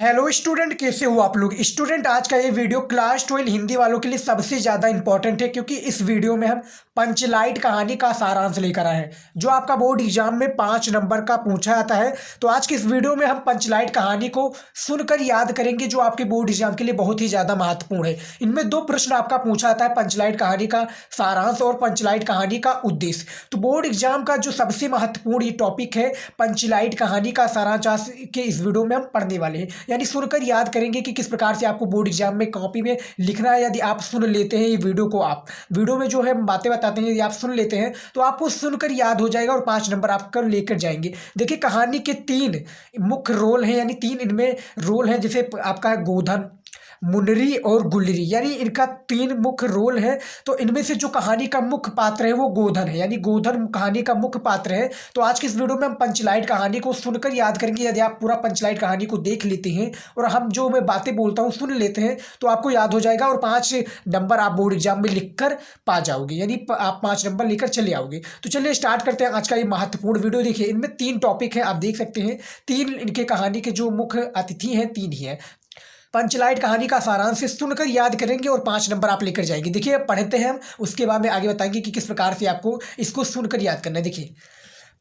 Hello student, कैसे हो आप लोग। स्टूडेंट, आज का ये वीडियो क्लास 12 हिंदी वालों के लिए सबसे ज़्यादा इंपॉर्टेंट है, क्योंकि इस वीडियो में हम पंचलाइट कहानी का सारांश लेकर आए हैं, जो आपका बोर्ड एग्जाम में 5 नंबर का पूछा जाता है। तो आज की इस वीडियो में हम पंचलाइट कहानी को सुनकर याद करेंगे, जो आपके बोर्ड एग्जाम के लिए बहुत ही ज़्यादा महत्वपूर्ण है। इनमें 2 प्रश्न आपका पूछा जाता है, पंचलाइट कहानी का सारांश और पंचलाइट कहानी का उद्देश्य। तो बोर्ड एग्जाम का जो सबसे महत्वपूर्ण ये टॉपिक है, पंचलाइट कहानी का सारांश, आज के इस वीडियो में हम पढ़ने वाले हैं। यानी सुनकर याद करेंगे कि किस प्रकार से आपको बोर्ड एग्जाम में कॉपी में लिखना है। यदि आप सुन लेते हैं ये वीडियो को, आप वीडियो में जो है बातें बताते हैं, यदि आप सुन लेते हैं तो आपको सुनकर याद हो जाएगा और 5 नंबर आपका लेकर जाएंगे। देखिए, कहानी के 3 मुख्य रोल हैं, यानी 3 इनमें रोल हैं। जैसे आपका है गोधन, मुनरी और गुलरी, यानी इनका 3 मुख्य रोल है। तो इनमें से जो कहानी का मुख्य पात्र है वो गोधन है, यानी गोधन कहानी का मुख्य पात्र है। तो आज की इस वीडियो में हम पंचलाइट कहानी को सुनकर याद करेंगे। यदि आप पूरा पंचलाइट कहानी को देख लेते हैं और हम जो मैं बातें बोलता हूँ सुन लेते हैं, तो आपको याद हो जाएगा और 5 नंबर आप बोर्ड एग्जाम में लिख कर पा जाओगे, यानी आप 5 नंबर लेकर चले आओगे। तो चलिए स्टार्ट करते हैं आज का ये महत्वपूर्ण वीडियो। देखिए, इनमें 3 टॉपिक है, आप देख सकते हैं। 3 इनके कहानी के जो मुख्य अतिथि हैं 3 ही हैं। पंचलाइट कहानी का सारांश सुनकर याद करेंगे और 5 नंबर आप लेकर जाएंगे। देखिए, अब पढ़ते हैं हम, उसके बाद में आगे बताएंगे कि किस प्रकार से आपको इसको सुनकर याद करना है। देखिए,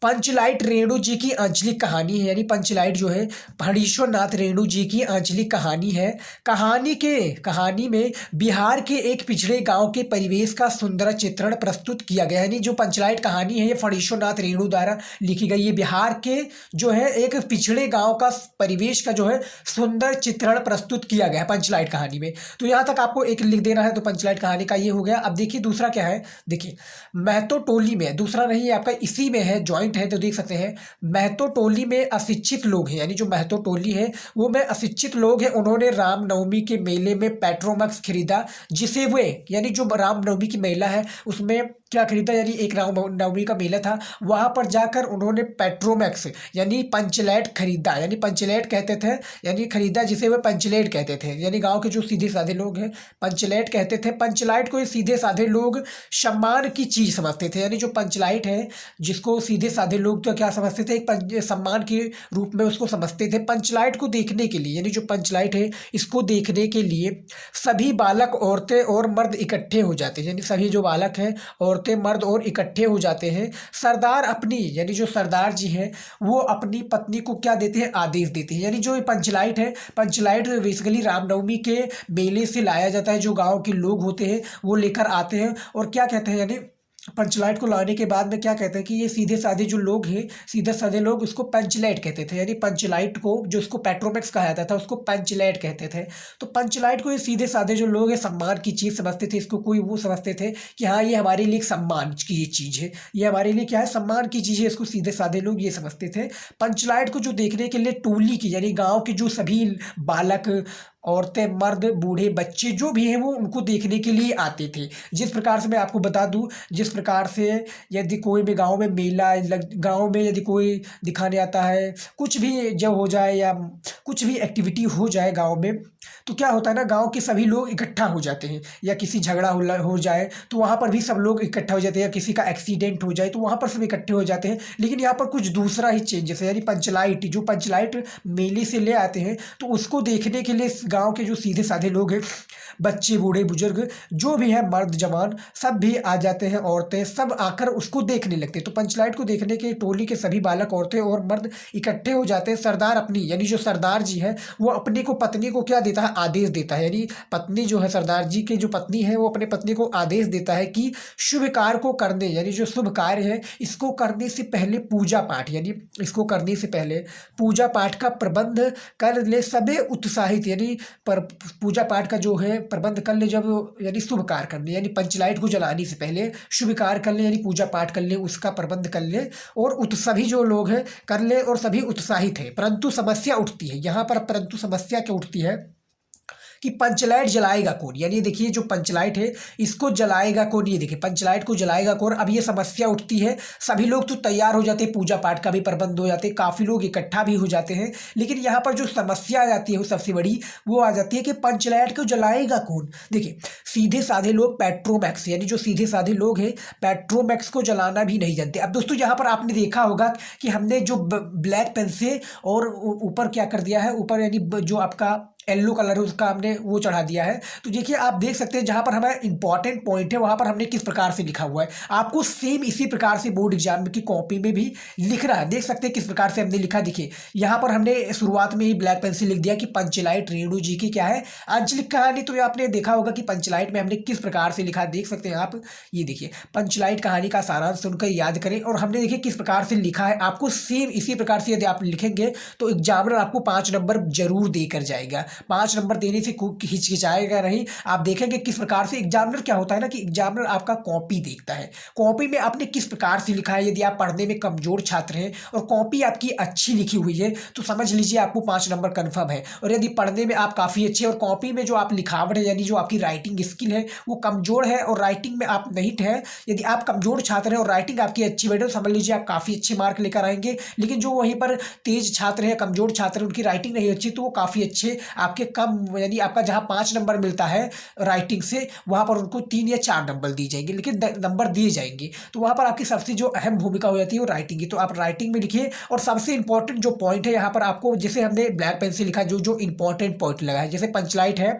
पंचलाइट रेणु जी की आंचलिक कहानी है, यानी पंचलाइट जो है फणीश्वर नाथ रेणु जी की आंचलिक कहानी है। कहानी में बिहार के एक पिछड़े गांव के परिवेश का सुंदर चित्रण प्रस्तुत किया गया है। यानी जो पंचलाइट कहानी है ये फणीश्वर नाथ रेणु द्वारा लिखी गई है। बिहार के जो है एक पिछड़े गांव का परिवेश का जो है सुंदर चित्रण प्रस्तुत किया गया है पंचलाइट कहानी में। तो यहाँ तक आपको एक लिख देना है। तो पंचलाइट कहानी का ये हो गया। अब देखिए दूसरा क्या है। देखिए, महतो टोली में, दूसरा नहीं है आपका, इसी में है, ज्वाइंट है। तो देख सकते हैं, महतो टोली में अशिक्षित लोग हैं, यानी जो महतो टोली है वो में अशिक्षित लोग हैं। उन्होंने रामनवमी के मेले में पेट्रोमैक्स खरीदा, जिसे वे, यानी जो रामनवमी की मेला है उसमें क्या खरीदा, यानी एक रामनवमी का मेला था, वहां पर जाकर उन्होंने पेट्रोमैक्स यानी पंचलेट खरीदा, यानी पंचलेट कहते थे, यानी खरीदा जिसे वे पंचलेट कहते थे। यानी गांव के जो सीधे साधे लोग हैं पंचलेट कहते थे। पंचलाइट को ये सीधे साधे लोग सम्मान की चीज समझते थे। यानी जो पंचलाइट है जिसको सीधे साधे लोग तो क्या समझते थे, एक सम्मान के रूप में उसको समझते थे। पंचलाइट को देखने के लिए, यानी जो पंचलाइट है इसको देखने के लिए सभी बालक, औरतें और मर्द इकट्ठे हो जाते हैं। यानी सभी जो बालक हैं, औरतें, मर्द और इकट्ठे हो जाते हैं। सरदार अपनी, यानी जो सरदार जी हैं वो अपनी पत्नी को क्या देते हैं, आदेश देते हैं। यानी जो पंचलाइट है, पंचलाइट बेसिकली रामनवमी के मेले से लाया जाता है। जो गांव के लोग होते हैं वो लेकर आते हैं और क्या कहते हैं, यानी पंचलाइट को लाने के बाद में क्या कहते हैं कि ये सीधे साधे जो लोग हैं, सीधे साधे लोग उसको पंचलाइट कहते थे। यानी पंचलाइट को, जो उसको पेट्रोमैक्स कहा जाता था, उसको पंचलाइट कहते थे। तो पंचलाइट को ये सीधे साधे जो लोग हैं सम्मान की चीज़ समझते थे। इसको कोई वो समझते थे कि हाँ ये हमारे लिए एक सम्मान की ये चीज़ है, ये हमारे लिए क्या है, सम्मान की चीज़ है। इसको सीधे साधे लोग ये समझते थे। पंचलाइट को जो देखने के लिए टोली की, यानी गाँव के जो सभी बालक, औरतें, मर्द, बूढ़े, बच्चे जो भी हैं वो उनको देखने के लिए आते थे। जिस प्रकार से मैं आपको बता दूं, जिस प्रकार से यदि कोई भी गांव में मेला गांव में यदि कोई दिखाने आता है, कुछ भी जब हो जाए या कुछ भी एक्टिविटी हो जाए गांव में, तो क्या होता है ना, गांव के सभी लोग इकट्ठा हो जाते हैं। या किसी झगड़ा हो जाए तो वहाँ पर भी सब लोग इकट्ठा हो जाते हैं, या किसी का एक्सीडेंट हो जाए तो वहाँ पर सब इकट्ठे हो जाते हैं। लेकिन यहाँ पर कुछ दूसरा ही चेंजेस है। यानी पंचलाइट, जो पंचलाइट मेले से ले आते हैं तो उसको देखने के लिए गांव के जो सीधे साधे लोग हैं, बच्चे, बूढ़े, बुजुर्ग जो भी है, मर्द, जवान, सब भी आ जाते हैं, औरतें सब आकर उसको देखने लगते हैं। तो पंचलाइट को देखने के टोली के सभी बालक, औरतें और मर्द इकट्ठे हो जाते हैं। सरदार अपनी, यानी जो सरदार जी है वो अपनी को, पत्नी को क्या देता है, आदेश देता है। यानी पत्नी जो है, सरदार जी की जो पत्नी है वो अपने पत्नी को आदेश देता है कि शुभ कार्य को करने, यानी जो शुभ कार्य है इसको करने से पहले पूजा पाठ, यानी इसको करने से पहले पूजा पाठ का प्रबंध कर ले सभी उत्साहित, यानी पर पूजा पाठ का जो है प्रबंध कर ले, जब यानी शुभ कार्य करने, यानी पंचलाइट को जलाने से पहले शुभ कार्य कर ले, यानी पूजा पाठ कर ले, उसका प्रबंध कर ले और सभी जो लोग हैं कर ले और सभी उत्साहित है। परंतु समस्या उठती है यहाँ पर, परंतु समस्या क्या उठती है कि पंचलाइट जलाएगा कौन, यानी देखिए जो पंचलाइट है इसको जलाएगा कौन, ये देखिए पंचलाइट को जलाएगा कौन। अब ये समस्या उठती है, सभी लोग तो तैयार हो जाते हैं, पूजा पाठ का भी प्रबंध हो जाते हैं, काफ़ी लोग इकट्ठा भी हो जाते हैं, लेकिन यहाँ पर जो समस्या आ जाती है वो सबसे बड़ी वो आ जाती है कि पंचलाइट को जलाएगा कौन। देखिए सीधे साधे लोग पेट्रोमैक्स, यानी जो सीधे साधे लोग हैं पेट्रोमैक्स को जलाना भी नहीं जानते। अब दोस्तों यहाँ पर आपने देखा होगा कि हमने जो ब्लैक पेन से और ऊपर क्या कर दिया है, ऊपर यानी जो आपका येलो कलर है उसका हमने वो चढ़ा दिया है। तो देखिए आप देख सकते हैं जहाँ पर हमारा इंपॉर्टेंट पॉइंट है वहाँ पर हमने किस प्रकार से लिखा हुआ है, आपको सेम इसी प्रकार से बोर्ड एग्जाम की कॉपी में भी लिखना है। देख सकते हैं किस प्रकार से हमने लिखा, देखिए यहाँ पर हमने शुरुआत में ही ब्लैक पेन से लिख दिया कि पंचलाइट रेणु जी की क्या है आंचलिक कहानी। तो आपने देखा होगा कि पंचलाइट में हमने किस प्रकार से लिखा, देख सकते हैं आप, ये देखिए पंचलाइट कहानी का सारांश सुनकर याद करें, और हमने देखिए किस प्रकार से लिखा है। आपको सेम इसी प्रकार से यदि आप लिखेंगे तो एग्जामिनर आपको 5 नंबर जरूर देकर जाएगा, 5 नंबर देने से हिचकिचाएगा नहीं। आप देखेंगे किस प्रकार से एग्जामिनर क्या होता है ना कि एग्जामिनर आपका कॉपी देखता है, कॉपी में आपने किस प्रकार से लिखा है। यदि आप पढ़ने में कमजोर छात्र हैं और कॉपी आपकी अच्छी लिखी हुई है तो समझ लीजिए आपको 5 नंबर कन्फर्म है। और यदि पढ़ने में आप काफ़ी अच्छे और कॉपी में जो आप लिखावट है यानी जो आपकी राइटिंग स्किल है वो कमजोर है और राइटिंग में आप नहीं है, यदि आप कमजोर छात्र हैं और राइटिंग आपकी अच्छी बैठे तो समझ लीजिए आप काफ़ी अच्छे मार्क लेकर आएंगे। लेकिन जो वहीं पर तेज छात्र हैं, कमजोर छात्र हैं, उनकी राइटिंग नहीं अच्छी तो वो काफ़ी अच्छे आपके कम, यानी आपका जहाँ 5 नंबर मिलता है राइटिंग से वहाँ पर उनको 3 या 4 नंबर दिए जाएंगे, लेकिन नंबर दिए जाएंगे। तो वहाँ पर आपकी सबसे जो अहम भूमिका हो जाती है वो राइटिंग की, तो आप राइटिंग में लिखिए। और सबसे इंपॉर्टेंट जो पॉइंट है यहाँ पर आपको, जैसे हमने ब्लैक पेन से लिखा जो जो इंपॉर्टेंट पॉइंट लगा है, जैसे पंचलाइट है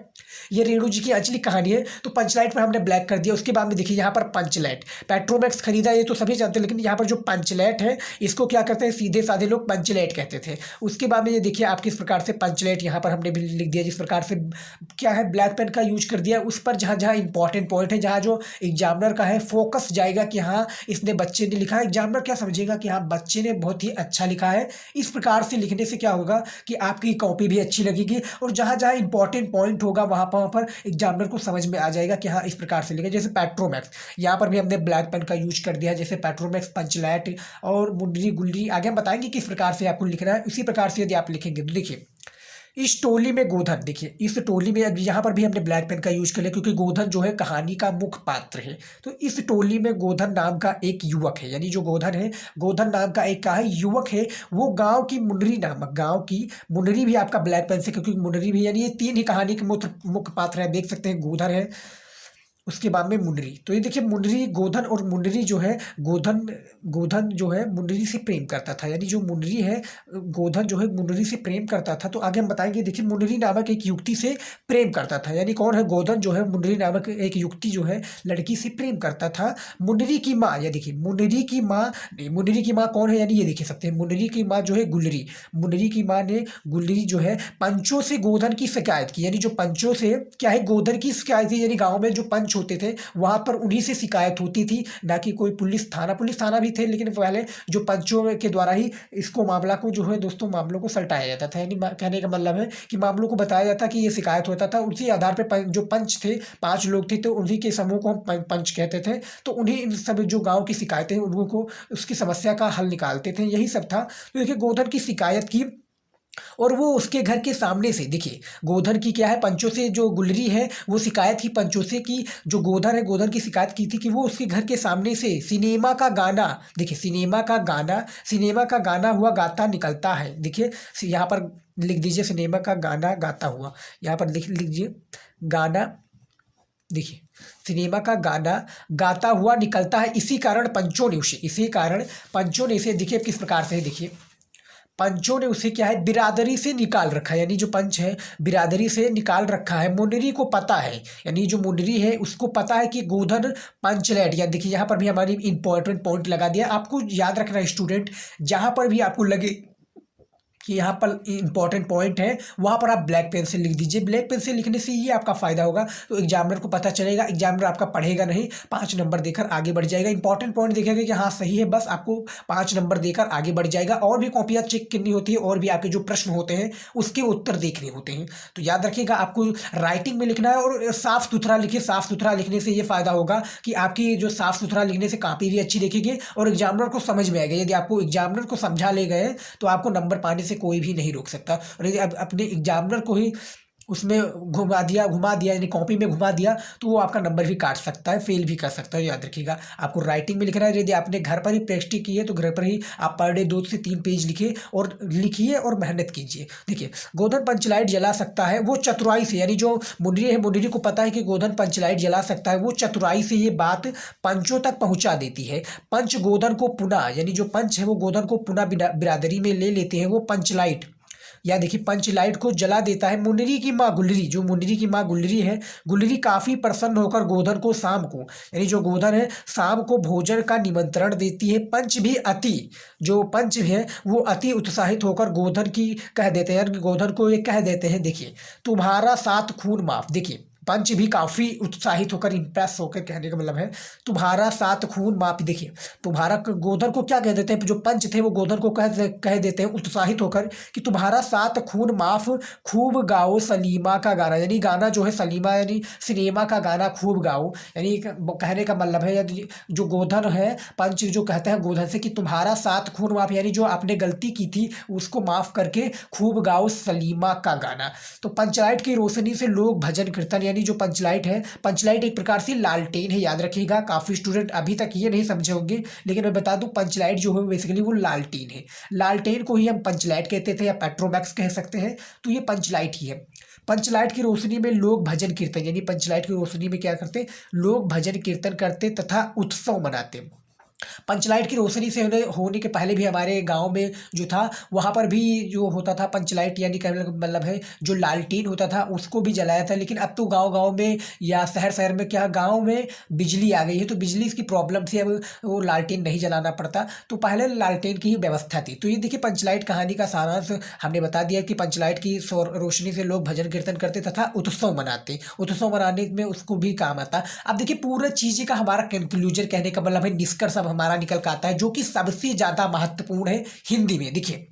ये रेणु जी की आंचलिक कहानी है तो पंचलाइट पर हमने ब्लैक कर दिया। उसके बाद में देखिए यहाँ पर पंचलाइट, पेट्रोमैक्स खरीदा ये तो सभी जानते हैं, लेकिन यहाँ पर जो पंचलाइट है इसको क्या करते हैं सीधे साधे लोग पंचलाइट कहते थे। उसके बाद में ये देखिए आप किस प्रकार से पंचलाइट यहाँ पर हमने भी लिख दिया, जिस प्रकार से क्या है ब्लैक पेन का यूज कर दिया उस पर जहाँ जहाँ इंपॉर्टेंट पॉइंट है, जहाँ जो एग्जामिनर का है फोकस जाएगा कि हाँ इसने बच्चे ने लिखा है, एग्जामिनर क्या समझेगा कि हाँ बच्चे ने बहुत ही अच्छा लिखा है। इस प्रकार से लिखने से क्या होगा कि आपकी कॉपी भी अच्छी लगेगी और जहाँ जहाँ इंपॉर्टेंट पॉइंट होगा वहाँ पर एग्जामिनर को समझ में आ जाएगा कि हाँ इस प्रकार से लिखा। जैसे पेट्रोमैक्स यहाँ पर भी हमने ब्लैक पेन का यूज कर दिया, जैसे पेट्रोमैक्स, पंचलाइट और मुंडरी गुलरी, आगे हम बताएंगे किस प्रकार से आपको लिखना है। इसी प्रकार से यदि आप लिखेंगे तो देखिए इस टोली में गोधन, देखिए इस टोली में अब यहाँ पर भी हमने ब्लैक पेन का यूज कर लिया क्योंकि गोधन जो है कहानी का मुख्य पात्र है। तो इस टोली में गोधन नाम का एक युवक है, यानी जो गोधन है, गोधन नाम का एक का है युवक है, वो गांव की मुंडरी नामक, गांव की मुंडरी भी आपका ब्लैक पेन से, क्योंकि मुंडरी भी यानी ये 3 ही कहानी के मुख्य पात्र है। देख सकते हैं गोधन है, उसके बाद में मुंडरी। तो ये देखिए मुंडरी, गोधन और मुंडरी जो है, गोधन जो है मुंडरी से प्रेम करता था, यानी जो मुंडरी है गोधन जो है मुंडरी से प्रेम करता था। तो आगे हम बताएंगे, देखिए मुंडरी नामक एक युवती से प्रेम करता था, यानी कौन है गोधन जो है मुंडरी नामक एक युवती जो है लड़की से प्रेम करता था। मुंडरी की माँ, या देखिए मुंडरी की माँ, मुंडरी की माँ कौन है, यानी ये देख सकते हैं मुंडरी की माँ जो है गुलरी, मुंडरी की माँ ने गुलरी जो है पंचों से गोधन की शिकायत की, यानी जो पंचों से क्या है गोधन की शिकायत थी, यानी गाँव में जो पंच होते थे वहां पर उन्हीं से शिकायत होती थी, ना कि कोई पुलिस थाना भी थे, लेकिन पहले जो पंचों के द्वारा ही इसको मामला को जो है दोस्तों मामलों को सलटाया जाता था। यानी कहने का मतलब है कि मामलों को बताया जाता कि ये शिकायत होता था, उसी आधार पर जो पंच थे 5 लोग थे तो उन्हीं के समूह को हम पंच कहते थे। तो उन्हीं इन सब जो गाँव की शिकायतें उनको उसकी समस्या का हल निकालते थे, यही सब था। तो देखिए गोधन की शिकायत की और वो उसके घर के सामने से, देखिए गोधन की क्या है पंचों से, जो गुलरी है वो शिकायत की पंचों से की, जो गोधन है गोधन की शिकायत की थी कि वो उसके घर के सामने से सिनेमा का गाना, देखिए सिनेमा का गाना हुआ गाता निकलता है। देखिए यहाँ पर लिख दीजिए सिनेमा का गाना गाता हुआ, यहाँ पर लिख लीजिए गाना, देखिए सिनेमा का गाना गाता हुआ निकलता है, इसी कारण पंचों ने इसे देखिए किस प्रकार से, देखिए पंचों ने उसे क्या है बिरादरी से निकाल रखा है, यानी जो पंच है बिरादरी से निकाल रखा है। मुंडरी को पता है, यानी जो मुंडरी है उसको पता है कि गोधन पंचलैट, या देखिए यहाँ पर भी हमारी इंपॉर्टेंट पॉइंट लगा दिया। आपको याद रखना है स्टूडेंट, जहाँ पर भी आपको लगे कि यहाँ पर इंपॉर्टेंट पॉइंट है वहाँ पर आप ब्लैक पेन से लिख दीजिए। ब्लैक पेन से लिखने से ये आपका फ़ायदा होगा, तो एग्जामिनर को पता चलेगा, एग्जामिनर आपका पढ़ेगा नहीं, 5 नंबर देकर आगे बढ़ जाएगा। इंपॉर्टेंट पॉइंट देखेगा कि हाँ सही है, बस आपको 5 नंबर देकर आगे बढ़ जाएगा। और भी कॉपियाँ चेक करनी होती है और भी आपके जो प्रश्न होते हैं उसके उत्तर देखने होते हैं। तो याद रखिएगा आपको राइटिंग में लिखना है और साफ़ सुथरा लिखिए। साफ़ सुथरा लिखने से ये फ़ायदा होगा कि आपकी जो साफ़ सुथरा लिखने से कॉपी भी अच्छी दिखेगी और एग्जामिनर को समझ में आएगा। यदि आपको एग्जामिनर को समझा ले गए तो आपको नंबर पाने से कोई भी नहीं रोक सकता। और यदि अपने एग्जामिनर को ही उसमें घुमा दिया यानी कॉपी में घुमा दिया तो वो आपका नंबर भी काट सकता है, फेल भी कर सकता है। याद रखिएगा आपको राइटिंग में लिखना है। यदि आपने घर पर ही प्रैक्टिस की है तो घर पर ही आप पर डे 2 से 3 पेज लिखिए और मेहनत कीजिए। देखिए गोधन पंचलाइट जला सकता है वो चतुराई से, यानी जो मुंडरी है मुंडरी को पता है कि गोधन पंचलाइट जला सकता है, वो चतुराई से ये बात पंचों तक पहुंचा देती है। पंच गोधन को पुनः, यानी जो पंच है वो गोधन को पुनः बिरादरी में ले लेते हैं, वो पंचलाइट या देखिए पंचलाइट को जला देता है। मुंडरी की माँ गुलरी, जो मुंडरी की माँ गुलरी है, गुलरी काफ़ी प्रसन्न होकर गोधन को शाम को, यानी जो गोधन है शाम को भोजन का निमंत्रण देती है। पंच भी अति, जो पंच है वो अति उत्साहित होकर गोधन की कह देते हैं, यानी गोधन को ये कह देते हैं, देखिए तुम्हारा 7 खून माफ। देखिए पंच भी काफ़ी उत्साहित होकर इंप्रेस होकर कहने का मतलब है तुम्हारा 7 खून माफ। देखिए तुम्हारा गोधन को क्या कह देते हैं, जो पंच थे वो गोधन को कह देते हैं उत्साहित होकर कि तुम्हारा 7 खून माफ, खूब गाओ सलीमा का गाना। यानी गाना जो है सलीमा यानी सिनेमा का गाना खूब गाओ, यानी कहने का मतलब है यदि जो गोधन है पंच जो कहते हैं गोधन से कि तुम्हारा 7 खून माफ, यानी जो आपने गलती की थी उसको माफ करके खूब गाओ सलीमा का गाना। तो पंचलाइट की रोशनी से लोग भजन कीर्तन, यानी जो पंचलाइट है, पंचलाइट एक प्रकार से लालटेन है। याद रखिएगा काफ़ी स्टूडेंट अभी तक ये नहीं समझे होंगे, लेकिन मैं बता दूं पंचलाइट जो है बेसिकली वो लालटेन है। लालटेन को ही हम पंचलाइट कहते थे या पेट्रोमैक्स कह सकते हैं, तो ये पंचलाइट ही है। पंचलाइट की रोशनी में लोग भजन कीर्तन, यानी पंचलाइट की रोशनी में क्या करते, लोग भजन कीर्तन करते तथा उत्सव मनाते। पंचलाइट की रोशनी से होने के पहले भी हमारे गांव में जो था वहाँ पर भी जो होता था पंचलाइट, यानी कहने का मतलब है जो लालटीन होता था उसको भी जलाया था। लेकिन अब तो गांव-गांव में या शहर में क्या गांव में बिजली आ गई है, तो बिजली की प्रॉब्लम से अब वो लालटेन नहीं जलाना पड़ता, तो पहले लालटेन की ही व्यवस्था थी। तो ये देखिए पंचलाइट कहानी का सारांश हमने बता दिया कि पंचलाइट की रोशनी से लोग भजन कीर्तन करते तथा उत्सव मनाते, उत्सव मनाने में उसको भी काम आता। अब देखिए पूरा चीज़ का हमारा कंक्लूजन कहने का मतलब है निष्कर्ष हमारा निकल कर आता है, जो कि सबसे ज्यादा महत्वपूर्ण है हिंदी में। देखिए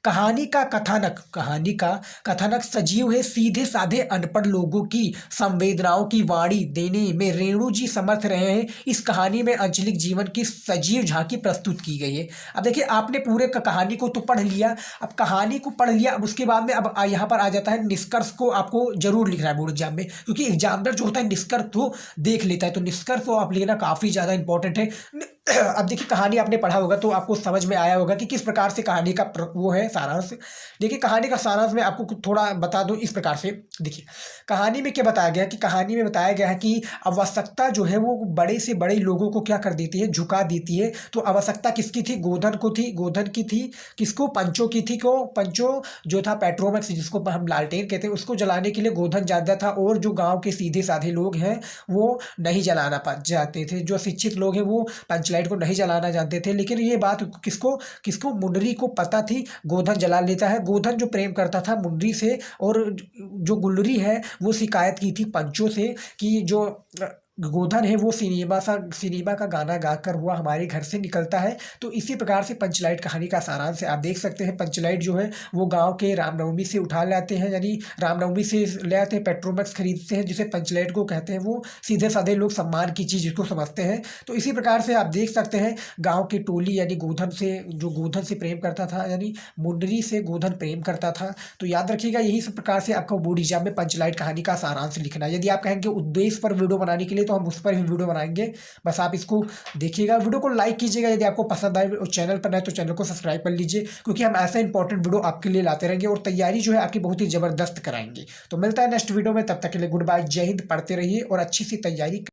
कहानी का कथानक सजीव है, सीधे साधे अनपढ़ लोगों की संवेदनाओं की वाणी देने में रेणु जी समर्थ रहे हैं। इस कहानी में आंचलिक जीवन की सजीव झांकी प्रस्तुत की गई है। अब देखिए आपने पूरे कहानी को तो पढ़ लिया, अब कहानी को पढ़ लिया, अब उसके बाद में अब यहाँ पर आ जाता है निष्कर्ष को आपको जरूर लिखना है बोर्ड एग्जाम में, क्योंकि एग्जामिनर जो होता है निष्कर्ष तो देख लेता है, तो निष्कर्ष को आप लिखना काफ़ी ज़्यादा इंपॉर्टेंट है। अब देखिए कहानी आपने पढ़ा होगा तो आपको समझ में आया होगा कि किस प्रकार से कहानी का वो है सारांश। देखिए कहानी का सारांश में आपको थोड़ा बता दूं इस प्रकार से। देखिए कहानी में क्या बताया गया कि कहानी में बताया गया है कि आवश्यकता जो है वो बड़े से बड़े लोगों को क्या कर देती है, झुका देती है। तो आवश्यकता किसकी थी, गोधन को थी, गोधन की थी, किसको, पंचों की थी। को पंचो जो था पेट्रोमैक्स जिसको हम लालटेन कहते हैं उसको जलाने के लिए गोधन जानता था, और जो गाँव के सीधे साधे लोग हैं वो नहीं जलाना जाते थे, जो शिक्षित लोग हैं वो पंचलाइट को नहीं जलाना जानते थे। लेकिन ये बात किसको मुंडरी को पता थी, गोधन जला लेता है। गोधन जो प्रेम करता था मुंडरी से, और जो गुलरी है वो शिकायत की थी पंचों से कि जो गोधन है वो सिनेमा का गाना गाकर हुआ हमारे घर से निकलता है। तो इसी प्रकार से पंचलाइट कहानी का सारांश है। आप देख सकते हैं पंचलाइट जो है वो गांव के रामनवमी से उठा लाते हैं, यानी रामनवमी से ले आते हैं, पेट्रोमैक्स खरीदते हैं, जिसे पंचलाइट को कहते हैं। वो सीधे साधे लोग सम्मान की चीज़ जिसको समझते हैं। तो इसी प्रकार से आप देख सकते हैं गाँव की टोली यानी गोधन से प्रेम करता था, यानी मुंडरी से गोधन प्रेम करता था। तो याद रखिएगा यही सब प्रकार से आपका बोर्ड एग्जाम में पंचलाइट कहानी का सारांश लिखना है। यदि आप कहेंगे उद्देश्य पर वीडियो बनाने के लिए तो हम उस पर भी वीडियो बनाएंगे, बस आप इसको देखिएगा। वीडियो को लाइक कीजिएगा यदि आपको पसंद आए, और चैनल पर नए तो चैनल को सब्सक्राइब कर लीजिए, क्योंकि हम ऐसा इंपॉर्टेंट वीडियो आपके लिए लाते रहेंगे और तैयारी जो है आपकी बहुत ही ज़बरदस्त कराएंगे। तो मिलता है नेक्स्ट वीडियो में, तब तक के लिए गुड बाय, जय हिंद। पढ़ते रहिए और अच्छी सी तैयारी